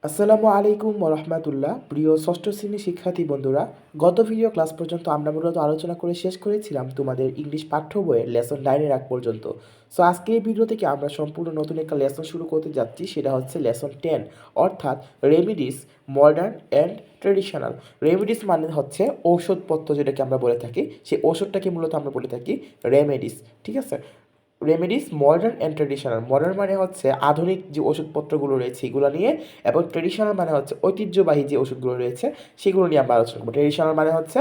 আসসালামু আলাইকুম রহমতুল্লাহ। প্রিয় ষষ্ঠ শ্রেণীর শিক্ষার্থী বন্ধুরা, গত ভিডিও ক্লাস পর্যন্ত আমরা মূলত আলোচনা করে শেষ করেছিলাম তোমাদের ইংলিশ পাঠ্য বইয়ের লেসন 9-এর আগ পর্যন্ত। সো আজকে এই ভিডিও থেকে আমরা সম্পূর্ণ নতুন একটা লেসন শুরু করতে যাচ্ছি, সেটা হচ্ছে লেসন 10, অর্থাৎ remedies modern and traditional. Remedies মানে হচ্ছে ঔষধপত্র, যেটাকে আমরা বলে থাকি, সেই ঔষধটাকে মূলত আমরা বলে থাকি রেমেডিস। ঠিক আছে, remedies modern and traditional. Modern মানে হচ্ছে আধুনিক যে ওষুধপত্রগুলো রয়েছে এগুলো নিয়ে, এবং ট্রেডিশনাল মানে হচ্ছে ঐতিহ্যবাহী যে ওষুধগুলো রয়েছে সেগুলো নিয়ে আমরা আলোচনা করবো। ট্রেডিশনাল মানে হচ্ছে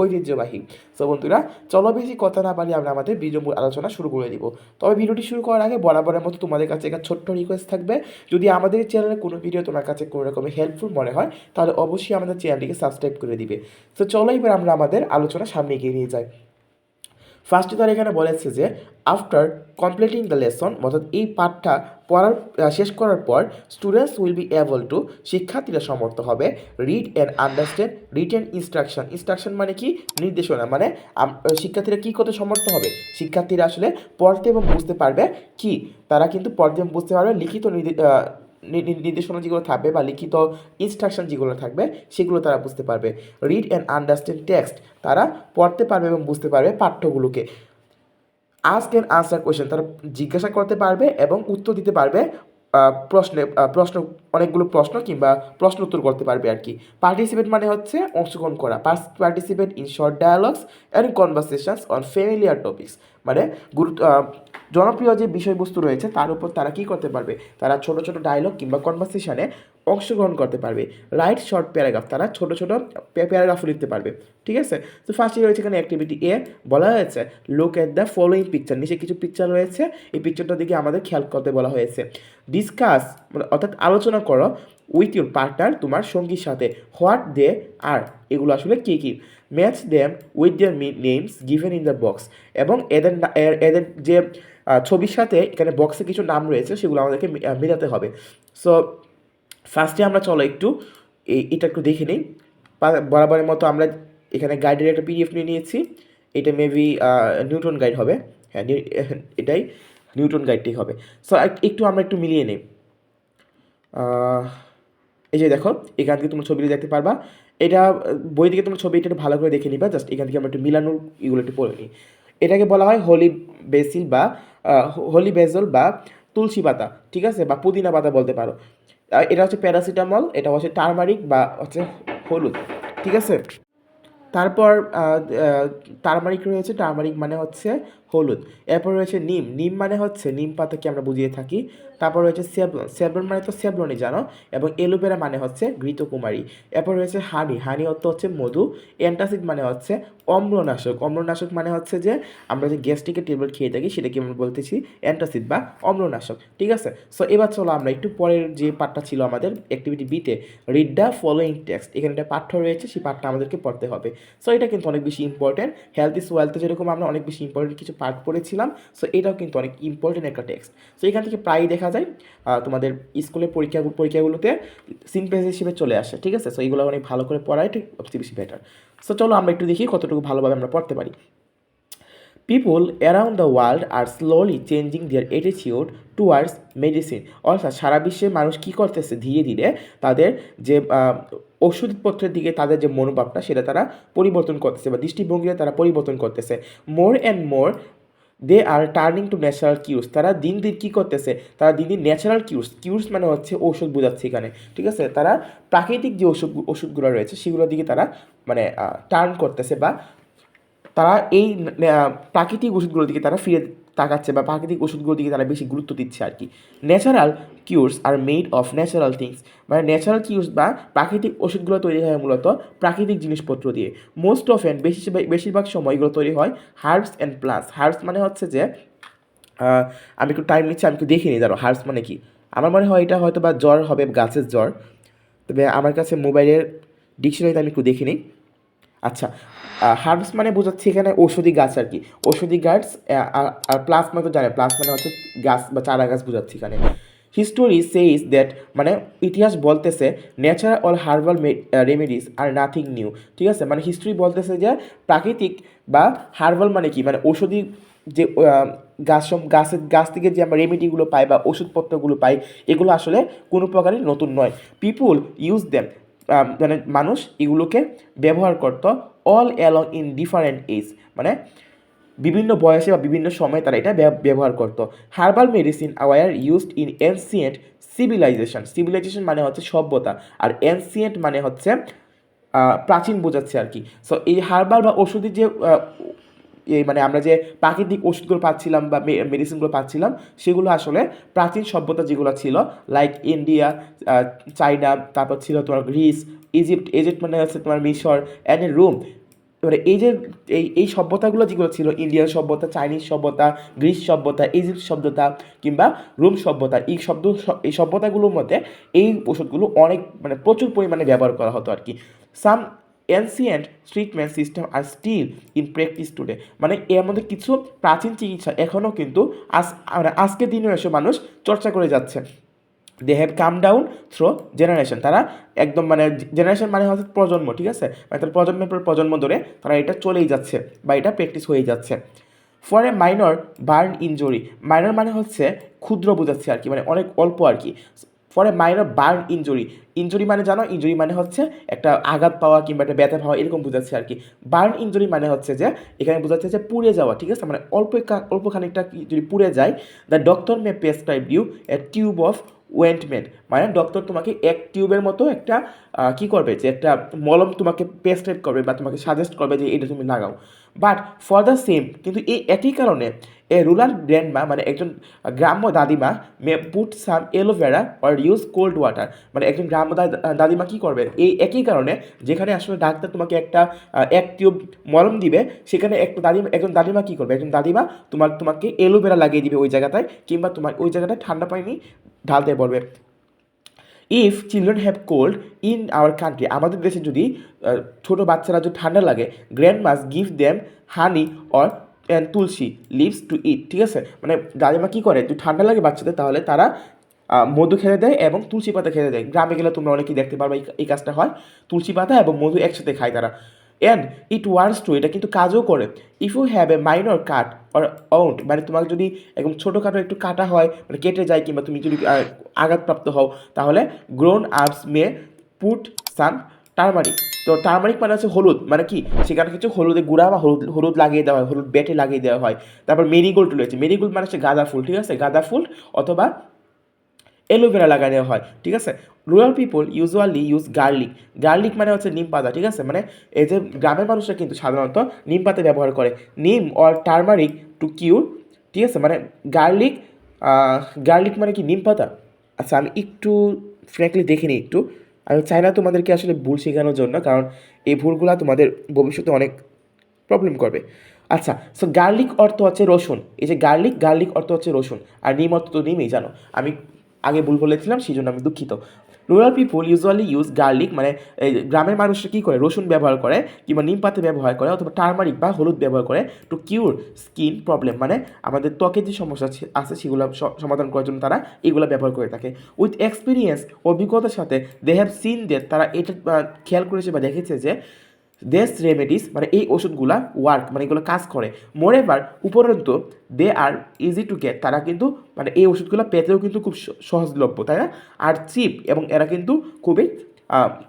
ঐতিহ্যবাহী। সো বন্ধুরা, চলো বেশি কথা না পারি আমরা আমাদের ভিডিও আলোচনা শুরু করে দিব। তবে ভিডিওটি শুরু করার আগে বরাবরের মতো তোমাদের কাছে একটা ছোট্ট রিকোয়েস্ট থাকবে, যদি আমাদের চ্যানেলে কোনো ভিডিও তোমার কাছে কোনো রকমের হেল্পফুল মনে হয় তাহলে অবশ্যই আমাদের চ্যানেলটিকে সাবস্ক্রাইব করে দিবে। তো চলো এবার আমরা আমাদের আলোচনা সামনে এগিয়ে নিয়ে যাই। ফার্স্টে তারা এখানে বলেছে যে আফটার কমপ্লিটিং দ্য লেসন, অর্থাৎ এই পাঠটা পড়ার শেষ করার পর students will be able to, শিক্ষার্থীরা সমর্থ হবে, read and understand written instruction. Instruction মানে কি? নির্দেশনা। মানে শিক্ষার্থীরা কী করতে সমর্থ হবে? শিক্ষার্থীরা আসলে পড়তে এবং বুঝতে পারবে কি? তারা কিন্তু পড়তে এবং বুঝতে পারবে লিখিত নির্দেশনা যেগুলো থাকবে বা লিখিত ইনস্ট্রাকশন যেগুলো থাকবে সেগুলো তারা বুঝতে পারবে। রিড অ্যান্ড আন্ডারস্ট্যান্ড টেক্সট, তারা পড়তে পারবে এবং বুঝতে পারবে পাঠ্যগুলোকে। আস্ক অ্যান্ড আনসার কোয়েশ্চেন, তারা জিজ্ঞাসা করতে পারবে এবং উত্তর দিতে পারবে প্রশ্ন, অনেকগুলো প্রশ্ন কিংবা প্রশ্ন উত্তর করতে পারবে আর কি। পার্টিসিপেট মানে হচ্ছে অংশগ্রহণ করা। Participate in short dialogues and conversations on familiar topics, মানে জনপ্রিয় যে বিষয়বস্তু রয়েছে তার উপর তারা কী করতে পারবে? তারা ছোট ছোট ডায়লগ কিংবা কনভারসেশনে অংশগ্রহণ করতে পারবে। রাইট শর্ট প্যারাগ্রাফ, তারা ছোট ছোট প্যারাগ্রাফও লিখতে পারবে। ঠিক আছে, তো ফার্স্টে রয়েছে এখানে অ্যাক্টিভিটি এ, বলা হয়েছে look at the following picture. নিচে কিছু পিকচার রয়েছে, এই পিকচারটার দিকে আমাদের খেয়াল করতে বলা হয়েছে। ডিসকাস অর্থাৎ আলোচনা করো উইথ ইউর পার্টনার, তোমার সঙ্গীর সাথে, হোয়াট দে আর, এগুলো আসলে কী কী। Match them with their names given in the box, এবং এদের যে ছবির সাথে এখানে বক্সে কিছু নাম রয়েছে সেগুলো আমাদেরকে মেলাতে হবে। সো ফার্স্টে আমরা চলো একটু এটা একটু দেখে নিই। বরাবরের মতো আমরা এখানে গাইডের একটা পিডিএফ নিয়ে নিয়েছি। এটা মেবি নিউটন গাইড হবে। হ্যাঁ, এটাই নিউটন গাইডটাই হবে। সো একটু আমরা একটু মিলিয়ে নিই। এই যে দেখো, এখান থেকে তোমরা ছবিটি দেখতে পারবা। এটা বই থেকে তোমরা ছবিটা একটু ভালো করে দেখে নিবা। জাস্ট এখান থেকে আমরা একটু মিলানোর এগুলো একটু পড়ে নিই। এটাকে বলা হয় হোলি বেসল বা তুলসী পাতা, ঠিক আছে, বা পুদিনা পাতা বলতে পারো। এটা হচ্ছে প্যারাসিটামল, এটা হচ্ছে টারমারিক বা হচ্ছে হলুদ। ঠিক আছে, তারপর টারমারিক রয়েছে, টারমারিক মানে হচ্ছে হলুদ। এরপর রয়েছে নিম, নিম মানে হচ্ছে নিম পাতাকে আমরা বুঝিয়ে থাকি। তারপর রয়েছে সেভলন, সেভলন মানে তো সেভলনই জানো, এবং এলোভেরা মানে হচ্ছে ঘৃতকুমারী। এরপর রয়েছে হানি, হানি অর্থ হচ্ছে মধু। অ্যান্টাসিড মানে হচ্ছে অম্লনাশক, অম্লনাশক মানে হচ্ছে যে আমরা যে গ্যাস্ট্রিকের ট্যাবলেট খেয়ে থাকি সেটাকে আমরা বলতেছি অ্যান্টাসিড বা অম্লনাশক। ঠিক আছে, সো এবার চলো আমরা একটু পরের যে পাঠটা ছিল আমাদের অ্যাক্টিভিটি বিতে, রিড দ্য ফলোয়িং টেক্সট। এখানে একটা পাঠ্য রয়েছে, সেই পাঠটা আমাদেরকে পড়তে হবে। সো এটা কিন্তু অনেক বেশি ইম্পর্টেন্ট। হেলথ ইজ ওয়েলথে যেরকম আমরা অনেক বেশি ইম্পর্টেন্ট কিছু পার্ট পড়েছিলাম, সো এটাও কিন্তু অনেক ইম্পর্টেন্ট একটা টেক্সট। সো এখান থেকে প্রায়ই দেখা যায় তোমাদের স্কুলের পরীক্ষাগুলোতে সিনপেজ হিসেবে চলে আসে। ঠিক আছে, সো এইগুলো অনেক ভালো করে পড়াই ঠিক সবচেয়ে বেশি বেটার। সো চলো আমরা একটু দেখি কতটুকু ভালোভাবে আমরা পড়তে পারি। People around the world are slowly changing their attitude towards medicine, অর্থাৎ সারা বিশ্বের মানুষ কী করতেছে, ধীরে ধীরে তাদের যে ওষুধপত্রের দিকে তাদের যে মনোভাবটা সেটা তারা পরিবর্তন করতেছে বা দৃষ্টিভঙ্গিটা তারা পরিবর্তন করতেছে। More and more they are turning to natural cures, তারা দিন দিন কী করতেছে, তারা দিন দিন ন্যাচারাল কিউরস মানে হচ্ছে ঔষধ বোঝাচ্ছে এখানে। ঠিক আছে, তারা প্রাকৃতিক যে ওষুধগুলো রয়েছে সেগুলোর দিকে তারা মানে টার্ন করতেছে, বা তারা এই প্রাকৃতিক ওষুধগুলোর দিকে তারা ফিরে তাকাচ্ছে, বা প্রাকৃতিক ওষুধগুলোর দিকে তারা বেশি গুরুত্ব দিচ্ছে আর কি। Natural cures are made of natural things, মানে ন্যাচারাল কিউরস বা প্রাকৃতিক ওষুধগুলো তৈরি হয় মূলত প্রাকৃতিক জিনিসপত্র দিয়ে। মোস্ট অফ এন্ড বেশিরভাগ সময় এগুলো তৈরি হয় হার্বস অ্যান্ড প্লান্টস। হার্বস মানে হচ্ছে যে আমি একটু টাইম নিচ্ছি, আমি একটু দেখে নিই। ধরো হার্বস মানে কি, আমার মনে হয় এটা হয়তো বা জ্বর হবে, গাছের জ্বর। তবে আমার কাছে মোবাইলের ডিকশনারিতে আমি একটু দেখে নিই। আচ্ছা, হার্বস মানে বোঝাচ্ছে এখানে ঔষধি গাছ আর কি, ঔষধি গাছ। আর প্লাস মানে তো জানে, প্লাস মানে হচ্ছে গাছ বা চারা গাছ বোঝাচ্ছে এখানে। হিস্টোরি সেইজ দ্যাট, মানে ইতিহাস বলতেছে ন্যাচারাল অল হার্বাল রেমেডিস আর নাথিং নিউ। ঠিক আছে, মানে হিস্ট্রি বলতেছে যে প্রাকৃতিক বা হার্বাল মানে কি, মানে ঔষধি যে গাছ থেকে যে আমরা রেমেডিগুলো পাই বা ওষুধপত্রগুলো পাই, এগুলো আসলে কোনো প্রকারই নতুন নয়। পিপুল ইউজ দেম, মানে মানুষ এগুলোকে ব্যবহার করতো all along in different age, মানে বিভিন্ন বয়সে বা বিভিন্ন সময়ে তারা এটা ব্যবহার করতো। Herbal medicine were used in ancient civilization মানে হচ্ছে সভ্যতা, আর এনসিয়েন্ট মানে হচ্ছে প্রাচীন বোঝাচ্ছে আর কি। সো এই হার্বাল বা ওষুধি যে এই মানে আমরা যে প্রাকৃতিক ওষুধগুলো পাচ্ছিলাম বা মেডিসিনগুলো পাচ্ছিলাম, সেগুলো আসলে প্রাচীন সভ্যতা যেগুলো ছিল, লাইক ইন্ডিয়া, চায়না, তারপর ছিল তোমার গ্রিস, ইজিপ্ট মানে হচ্ছে তোমার মিশর অ্যান্ড রোম। এবারে এই যে এই সভ্যতাগুলো যেগুলো ছিল, ইন্ডিয়ান সভ্যতা, চাইনিজ সভ্যতা, গ্রিস সভ্যতা, ইজিপ্ট সভ্যতা কিংবা রোম সভ্যতা, এই সভ্যতাগুলোর মধ্যে এই ওষুধগুলো অনেক মানে প্রচুর পরিমাণে ব্যবহার করা হতো আর কি। Some ancient treatment system are still in practice today, মানে এর মধ্যে কিছু প্রাচীন চিকিৎসা এখনও কিন্তু আজকের দিনেও এসে মানুষ চর্চা করে যাচ্ছে। They have come down through generation, তারা একদম মানে জেনারেশন মানে হচ্ছে প্রজন্ম, ঠিক আছে, মানে তার প্রজন্মের পর প্রজন্ম ধরে তারা এটা চলেই যাচ্ছে বা এটা প্র্যাকটিস হয়ে যাচ্ছে। For a minor burn injury, minor মানে হচ্ছে ক্ষুদ্র বোঝাচ্ছে আর কি, মানে অনেক অল্প আর কি। For a minor burn injury মানে জানো, ইনজুরি মানে হচ্ছে একটা আঘাত পাওয়া কিংবা একটা ব্যথা পাওয়া, এরকম বোঝাচ্ছে আর কি। বার্ন ইনজুরি মানে হচ্ছে যে এখানে বোঝাচ্ছে যে পুড়ে যাওয়া, ঠিক আছে, মানে অল্প খানিকটা যদি পুড়ে যায়, the doctor may prescribe you a tube of ointment, মানে ডক্টর তোমাকে এক টিউবের মতো একটা কী করবে, যে একটা মলম তোমাকে প্রেসক্রাইব করবে বা তোমাকে সাজেস্ট করবে যে এটা তুমি লাগাও। বাট ফর দ্য সেম, কিন্তু এই একই কারণে এ রুরাল গ্র্যান্ডমা মানে একজন গ্রাম্য দাদিমা may put some aloe vera or use cold water, মানে একজন গ্রাম্য দাদিমা কী করবে, এই একই কারণে যেখানে আসলে ডাক্তার তোমাকে একটা এক টিউব মলম দিবে, সেখানে একজন দাদিমা কী করবে, একজন দাদিমা তোমাকে এলোভেরা লাগিয়ে দিবে ওই জায়গাটায়, কিংবা তোমার ওই জায়গাটায় ঠান্ডা পানি ঢালতে বলবে। If children have cold in our country, আমাদের দেশে যদি ছোটো বাচ্চারা যদি ঠান্ডা লাগে, grandmas give them honey or tulsi leaves to eat, ঠিক আছে, মানে দাদিমা কী করে, যদি ঠান্ডা লাগে বাচ্চাদের তাহলে তারা মধু খেতে দেয় এবং তুলসী পাতা খেতে দেয়। গ্রামে গেলে তোমরা অনেকেই দেখতে পারবে এই কাজটা হয়, তুলসী পাতা এবং মধু একসাথে খায় তারা। অ্যান্ড ইট ওয়ার্কস টু, এটা কিন্তু কাজও করে। If you have a minor cut or wound, মানে তোমার যদি একদম ছোটোখাটো একটু কাটা হয়, মানে কেটে যায়, কিংবা তুমি যদি আঘাতপ্রাপ্ত হও, তাহলে গ্রোন আপস মে পুট সাম টার্মারিক। তো টার্মারিক মানে হচ্ছে হলুদ, মানে কি সেখানে কিছু হলুদের গুঁড়া বা হলুদ লাগিয়ে দেওয়া হয়, হলুদ বেটে লাগিয়ে দেওয়া হয়। তারপর মেরিগোল্ড রয়েছে, মেরিগোল্ড মানে হচ্ছে গাঁদা ফুল, ঠিক আছে, গাঁদা ফুল অথবা এলোভেরা লাগানো হয়, ঠিক আছে। Rural people usually use garlic মানে হচ্ছে নিম পাতা, ঠিক আছে, মানে এই যে গ্রামের মানুষরা কিন্তু সাধারণত নিম পাতা ব্যবহার করে, নিম অর টার্মারিক টু কিউর, ঠিক আছে, মানে গার্লিক গার্লিক মানে কি নিম পাতা। আচ্ছা আমি একটু ফ্র্যাঙ্কলি দেখে নিই একটু, আমি চাই না তোমাদেরকে আসলে ভুল শেখানোর জন্য, কারণ এই ভুলগুলো তোমাদের ভবিষ্যতে অনেক প্রবলেম করবে। আচ্ছা, সো গার্লিক অর্থ হচ্ছে রসুন, এই যে গার্লিক অর্থ হচ্ছে রসুন, আর নিম অর্থ তো নিমই জানো, আমি আগে ভুল বলেছিলাম সেই জন্য আমি দুঃখিত। রুরাল পিপুল ইউজুয়ালি ইউজ গার্লিক, মানে এই গ্রামের মানুষরা কী করে, রসুন ব্যবহার করে কিংবা নিম পাতা ব্যবহার করে অথবা টার্মারিক বা হলুদ ব্যবহার করে টু কিউর স্কিন প্রবলেম, মানে আমাদের ত্বকের যে সমস্যা আছে সেগুলো সমাধান করার জন্য তারা এগুলো ব্যবহার করে থাকে। উইথ এক্সপিরিয়েন্স, অভিজ্ঞতার সাথে দে হ্যাভ সিন দ্যাট, তারা এটা খেয়াল করেছে বা দেখেছে যে দেস রেমেডিস মানে এই ওষুধগুলা ওয়ার্ক, মানে এগুলো কাজ করে। মোরেভার, উপরন্তু দে আর ইজি টু গেট, তারা কিন্তু মানে এই ওষুধগুলো পেতেও কিন্তু খুব সহজলভ্য, তাই না, আর চিপ, এবং এরা কিন্তু খুবই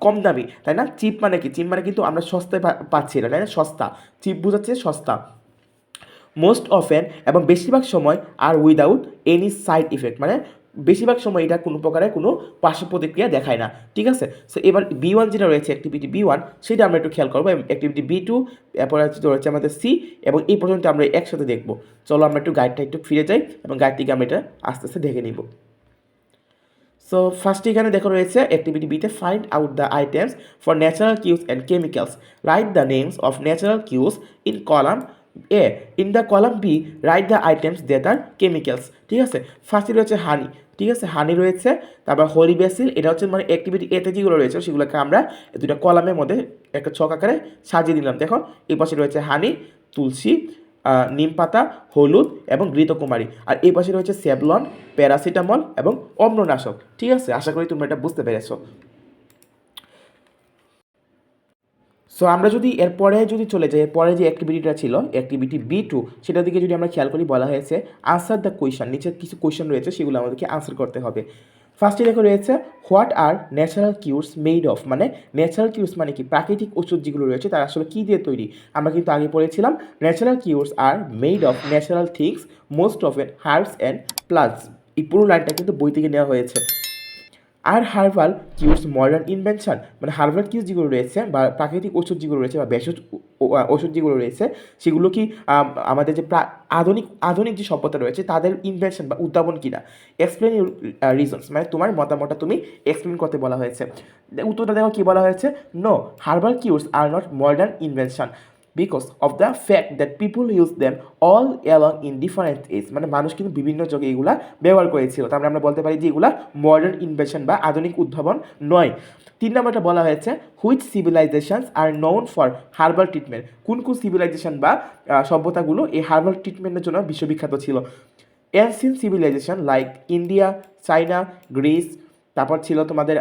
কম দামি, তাই না। চিপ মানে কি, চিপ মানে কিন্তু আমরা সস্তায় পাচ্ছি না, তাই না, সস্তা, চিপ বোঝাচ্ছে সস্তা। মোস্ট অফেন, এবং বেশিরভাগ সময় আর উইদাউট এনি সাইড ইফেক্ট, মানে বেশিরভাগ সময় এটা কোনো প্রকারের কোনো পার্শ্ব প্রতিক্রিয়া দেখায় না, ঠিক আছে। সো এবার B1 যেটা রয়েছে, অ্যাক্টিভিটি B1, সেটা আমরা একটু খেয়াল করবো, এবং অ্যাক্টিভিটি B2, এরপর রয়েছে আমাদের C, এবং এই পর্যন্ত আমরা একসাথে দেখবো। চলো আমরা একটু গাইডটা একটু ফিরে যাই এবং গাইড থেকে আমরা এটা আস্তে আস্তে দেখে নিব। সো ফার্স্ট এখানে দেখো রয়েছে অ্যাক্টিভিটি বিতে, find out the items for natural cures and chemicals, write the names of natural cures in column A, in the column B write the items that are chemicals, ঠিক আছে। ফার্স্টে রয়েছে হানি, ঠিক আছে, হানি রয়েছে, তারপর হলি বেসিল, এটা হচ্ছে মানে অ্যাক্টিভিটি এতে যেগুলো রয়েছে সেগুলোকে আমরা দুটা কলামের মধ্যে একটা ছক আকারে সাজিয়ে দিলাম। দেখো এই পাশে রয়েছে হানি, তুলসী, নিম পাতা, হলুদ এবং ঘৃতকুমারী, আর এই পাশে রয়েছে সেভলন, প্যারাসিটামল এবং অম্লনাশক, ঠিক আছে। আশা করি তোমরা এটা বুঝতে পেরেছো। সো আমরা যদি এরপরে যদি চলে যাই, এরপরে যে অ্যাক্টিভিটিটা ছিল অ্যাক্টিভিটি B2, সেটার দিকে যদি আমরা খেয়াল করি, বলা হয়েছে আনসার দ্য কোয়েশ্চন। নিচে কিছু কোয়েশ্চন রয়েছে, সেগুলো আমাদেরকে আনসার করতে হবে। ফার্স্টে দেখো রয়েছে what are natural কিউরস made of, মানে ন্যাচারাল কিউরস মানে কি, প্রাকৃতিক ওষুধ যেগুলো রয়েছে তারা আসলে কী দিয়ে তৈরি। আমরা কিন্তু আগে পড়েছিলাম natural cures are made of natural things most of an herbs and plants. এই পুরো লাইনটা কিন্তু বই থেকে নেওয়া হয়েছে। Are herbal cures modern invention, মানে হার্বাল কিউরস যেগুলো রয়েছে বা প্রাকৃতিক ওষুধ যেগুলো রয়েছে বা ভেষজ ওষুধ যেগুলো রয়েছে, সেগুলো কি আমাদের যে আধুনিক যে সভ্যতা রয়েছে তাদের ইনভেনশন বা উদ্ভাবন কিনা। এক্সপ্লেন ইউর রিজনস, মানে তোমার মতামতটা তুমি এক্সপ্লেন করতে বলা হয়েছে। উত্তরটা দেখো কী বলা হয়েছে, no herbal cures are not modern invention because of the fact that people use them all along in different age, মানে মানুষ কিন্তু বিভিন্ন যুগে এগুলা ব্যবহার করেছিল। তার মানে আমরা বলতে পারি যে এগুলা মডার্ন ইনভেনশন বা আধুনিক উদ্ভাবন নয়। 3 নম্বরটা বলা হয়েছে which civilisations are known for herbal treatment, কোন কোন সিভিলাইজেশন বা সভ্যতাগুলো এই হার্বাল ট্রিটমেন্টের জন্য বিশ্ববিখ্যাত ছিল। Ancient civilization like India, China, Greece, তারপর ছিল তোমাদের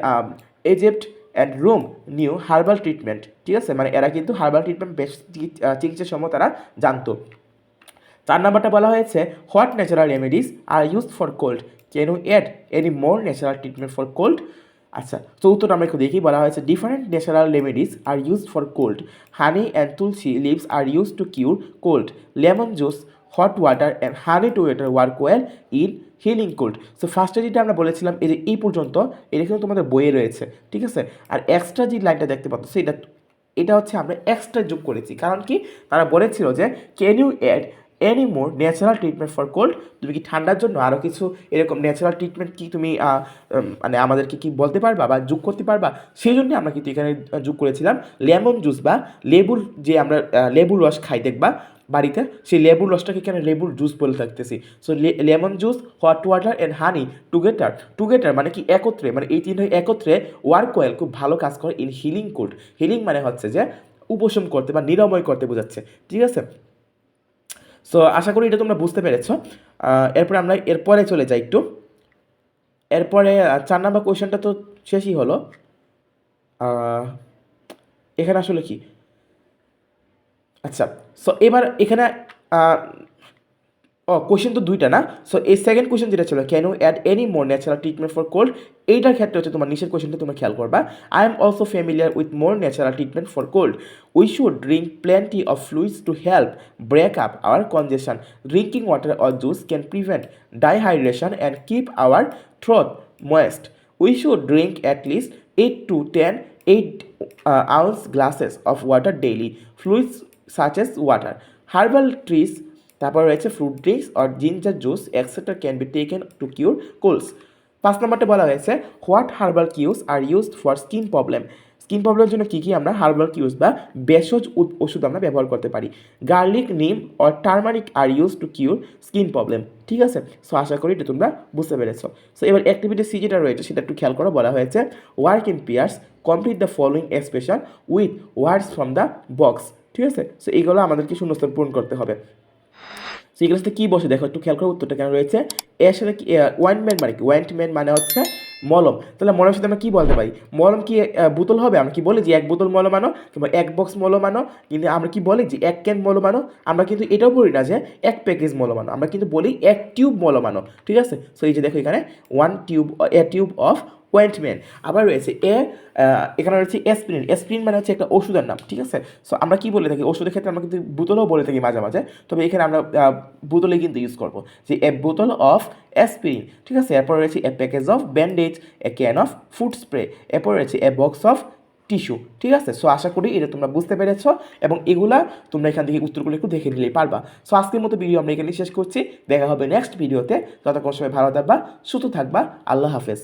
Egypt and Rome knew herbal treatment. ঠিক আছে, মানে এরা কিন্তু হার্বাল ট্রিটমেন্ট বেশ চিকিৎসার সময় তারা জানতো। 4 নাম্বারটা বলা হয়েছে what natural remedies are used for cold, can you add any more natural treatment for cold. আচ্ছা, তো উত্তরটা আমরা একটু দেখি। বলা হয়েছে different natural remedies are used for cold, honey and tulsi leaves are used to cure cold, lemon juice, hot water and honey to water work well in healing cold. So ফার্স্টে যেটা আমরা বলেছিলাম এই যে এই পর্যন্ত, এটা কিন্তু তোমাদের বইয়ে রয়েছে। ঠিক আছে, আর এক্সট্রা যে লাইনটা দেখতে পাচ্ছ এটা হচ্ছে আমরা এক্সট্রা যোগ করেছি। কারণ কি, তারা বলেছিল যে can you add any more natural treatment for cold, তুমি কি ঠান্ডার জন্য আরও কিছু এরকম ন্যাচারাল ট্রিটমেন্ট কি তুমি মানে আমাদেরকে কি বলতে পারবা বা যোগ করতে পারবা। সেই জন্য আমরা কিন্তু এখানে যোগ করেছিলাম লেমন জুস বা লেবুর, যে আমরা লেবুর রস খাই দেখবা বাড়িতে, সেই লেবুর রসটাকে এখানে লেবুর জুস বলে থাকতেছি। So lemon juice, hot water and honey together মানে কি একত্রে, মানে এই তিনটা একত্রে ওয়ার্ক ওয়েল খুব ভালো কাজ করে ইন হিলিং কোল্ড। হিলিং মানে হচ্ছে যে উপশম করতে বা নিরাময় করতে বোঝাচ্ছে। ঠিক আছে, সো আশা করি এটা তোমরা বুঝতে পেরেছো। এরপরে আমরা এরপরে চলে যাই একটু। এরপরে 4 নাম্বার কোয়েশ্চেনটা তো শেষই হলো। এখানে আসলে কি, আচ্ছা, সো এবার এখানে কোয়েশ্চেন তো 2টা না। সো এই সেকেন্ড কোয়েশ্চেন যেটা ছিল can you add any more natural treatment for cold, এইটার ক্ষেত্রে হচ্ছে তোমার নিচের কোয়েশ্চেনটা তোমরা খেয়াল করবা। I am also familiar with more natural treatment for cold, we should drink plenty of fluids to help break up our congestion, drinking water or juice can prevent dehydration and keep our throat moist. We should drink at least 8 to 10 8 ounce glasses of water daily. Fluids such as water, herbal trees, তারপর রয়েছে fruit drinks or ginger juice etcetera can be taken to cure colds. 5 নম্বরটা বলা হয়েছে what herbal cures are used for skin problem, skin প্রবলেমের জন্য কী কী আমরা herbal cues বা ভেষজ ওষুধ আমরা ব্যবহার করতে পারি। Garlic, neem or turmeric are used to cure skin problem. ঠিক আছে, সো আশা করি এটা তোমরা বুঝতে পেরেছো। সো এবার অ্যাক্টিভিটি সি যেটা রয়েছে সেটা একটু খেয়াল করো। বলা হয়েছে work in pairs, complete the following expression with words from the box. ঠিক আছে, সো এইগুলো আমাদেরকে শূন্যস্থান পূরণ করতে হবে। সো এগুলোর সাথে কী বসে দেখো একটু খেয়াল করো, উত্তরটা কেন রয়েছে। এর সাথে কি ওয়াইন্টমেন্ট মানে কি, ওয়াইন্টমেন্ট মানে হচ্ছে মলম। তাহলে মলমের সাথে আমরা কী বলতে পারি, মলম কি বোতল হবে, আমরা কি বলি যে 1 বোতল মলম আনো কিংবা 1 বক্স মলম আনো, কিন্তু আমরা কি বলি যে 1 ক্যান মলম আনো। আমরা কিন্তু এটাও বলি না যে 1 প্যাকেজ মলম আনো, আমরা কিন্তু বলি 1 টিউব মলম আনো। ঠিক আছে, সো এই যে দেখো এখানে 1 টিউব অফ ওয়েন্টমেন্ট। আবার রয়েছে এখানে রয়েছে অ্যাসপিরিন, অ্যাসপিরিন মানে হচ্ছে একটা ওষুধের নাম। ঠিক আছে, সো আমরা কি বলে থাকি ওষুধের ক্ষেত্রে আমরা কিন্তু বোতলও বলে থাকি মাঝে মাঝে, তবে এখানে আমরা বোতলে কিন্তু ইউজ করবো যে এ বোতল অফ অ্যাসপিরিন। ঠিক আছে, এরপর রয়েছে a package of bandage, A can of food spray, এরপর রয়েছে এ বক্স অফ টিস্যু। ঠিক আছে, সো আশা করি এটা তোমরা বুঝতে পেরেছ এবং এগুলা তোমরা এখান থেকে উত্তরগুলো একটু দেখে নিলেই পারবা। সো আজকের মতো ভিডিও আমরা এখানে শেষ করছি, দেখা হবে নেক্সট ভিডিওতে। ততক্ষণ সবাই ভালো থাকবা, সুস্থ থাকবা, আল্লাহ হাফেজ।